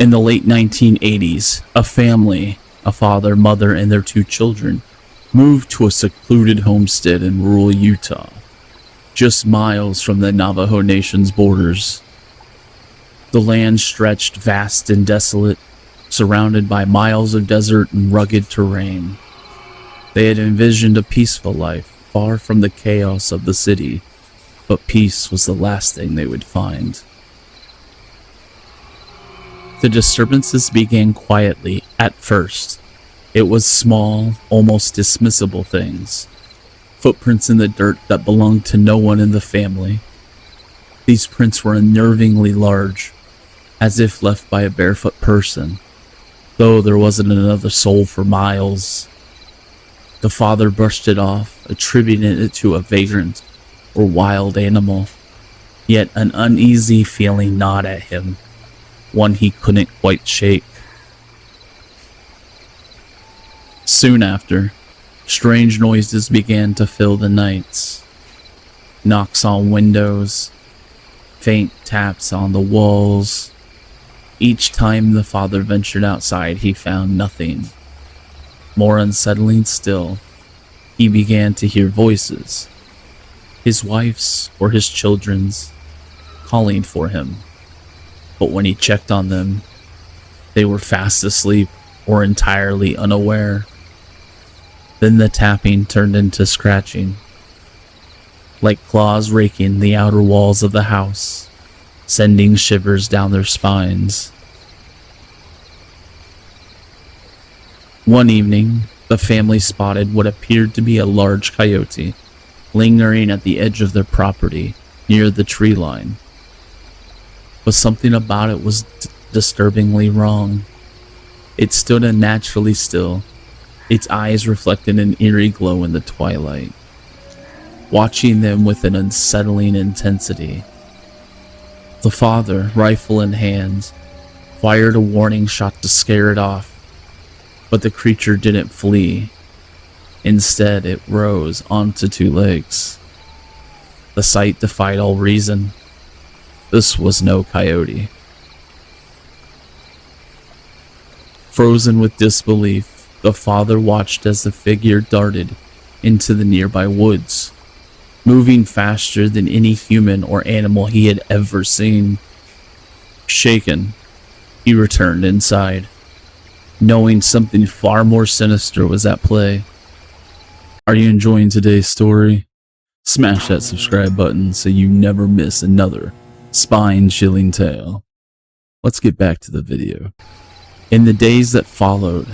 In the late 1980s, a family, a father, mother, and their 2 children, moved to a secluded homestead in rural Utah, just miles from the Navajo Nation's borders. The land stretched vast and desolate, surrounded by miles of desert and rugged terrain. They had envisioned a peaceful life, far from the chaos of the city, but peace was the last thing they would find. The disturbances began quietly at first. It was small, almost dismissible things. Footprints in the dirt that belonged to no one in the family. These prints were unnervingly large, as if left by a barefoot person, though there wasn't another soul for miles. The father brushed it off, attributing it to a vagrant or wild animal, yet an uneasy feeling gnawed at him, one he couldn't quite shake. Soon after, strange noises began to fill the nights. Knocks on windows, faint taps on the walls. Each time the father ventured outside, he found nothing. More unsettling still, he began to hear voices, his wife's or his children's, calling for him. But when he checked on them, they were fast asleep or entirely unaware. Then the tapping turned into scratching, like claws raking the outer walls of the house, sending shivers down their spines. One evening, the family spotted what appeared to be a large coyote lingering at the edge of their property near the tree line. But something about it was disturbingly wrong. It stood unnaturally still, its eyes reflected an eerie glow in the twilight, watching them with an unsettling intensity. The father, rifle in hand, fired a warning shot to scare it off, but the creature didn't flee. Instead, it rose onto 2 legs. The sight defied all reason. This was no coyote. Frozen with disbelief, the father watched as the figure darted into the nearby woods, moving faster than any human or animal he had ever seen. Shaken, he returned inside, knowing something far more sinister was at play. Are you enjoying today's story? Smash that subscribe button so you never miss another spine-chilling tale. Let's get back to the video. In the days that followed,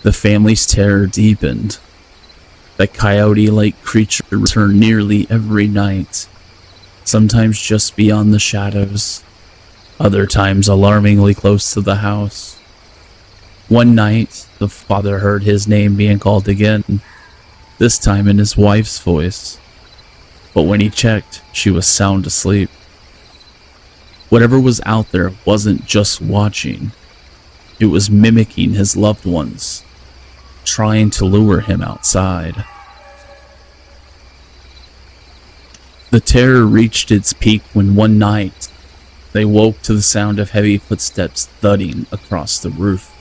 the family's terror deepened. The coyote-like creature returned nearly every night, sometimes just beyond the shadows, other times alarmingly close to the house. One night, the father heard his name being called again, this time in his wife's voice. But when he checked, she was sound asleep. Whatever was out there wasn't just watching. It was mimicking his loved ones, trying to lure him outside. The terror reached its peak when one night, they woke to the sound of heavy footsteps thudding across the roof.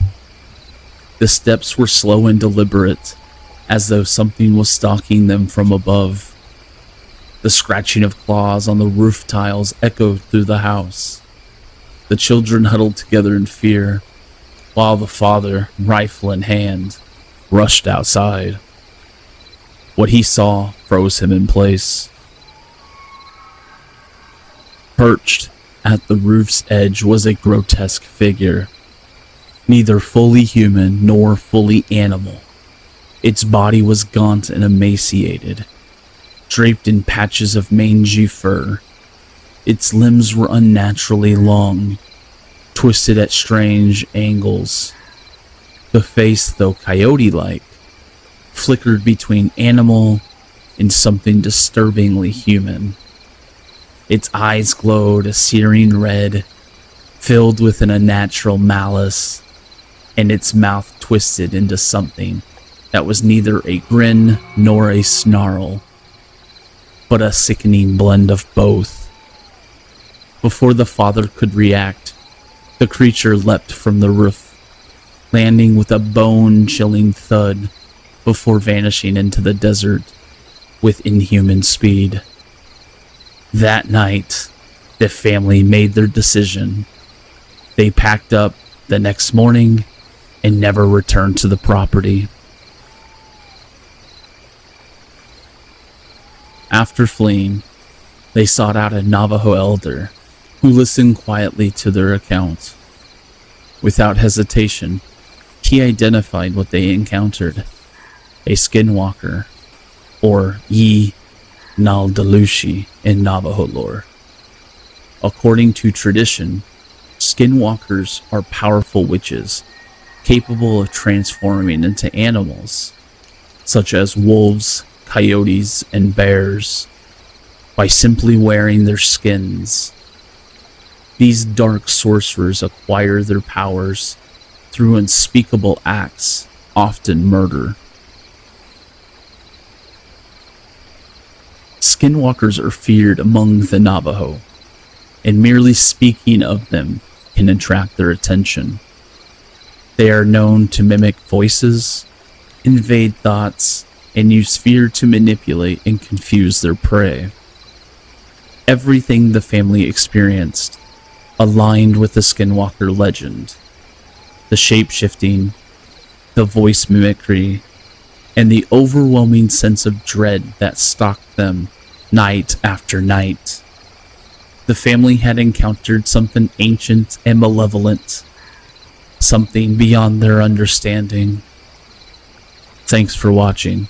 The steps were slow and deliberate, as though something was stalking them from above. The scratching of claws on the roof tiles echoed through the house. The children huddled together in fear, while the father, rifle in hand, rushed outside. What he saw froze him in place. Perched at the roof's edge was a grotesque figure, neither fully human nor fully animal. Its body was gaunt and emaciated, draped in patches of mangy fur. Its limbs were unnaturally long, twisted at strange angles. The face, though coyote-like, flickered between animal and something disturbingly human. Its eyes glowed a searing red, filled with an unnatural malice, and its mouth twisted into something that was neither a grin nor a snarl, but a sickening blend of both. Before the father could react, The creature leapt from the roof, landing with a bone-chilling thud before vanishing into the desert with inhuman speed. That night, the family made their decision. They packed up the next morning and never returned to the property. After fleeing, they sought out a Navajo elder who listened quietly to their account. Without hesitation, he identified what they encountered: a skinwalker, or Yi Naldalushi in Navajo lore. According to tradition, skinwalkers are powerful witches capable of transforming into animals, such as wolves, coyotes, and bears, by simply wearing their skins. These dark sorcerers acquire their powers through unspeakable acts, often murder. Skinwalkers are feared among the Navajo, and merely speaking of them can attract their attention. They are known to mimic voices, invade thoughts, and use fear to manipulate and confuse their prey. Everything the family experienced aligned with the Skinwalker legend: the shape-shifting, the voice mimicry, and the overwhelming sense of dread that stalked them night after night. The family had encountered something ancient and malevolent, something beyond their understanding. Thanks for watching.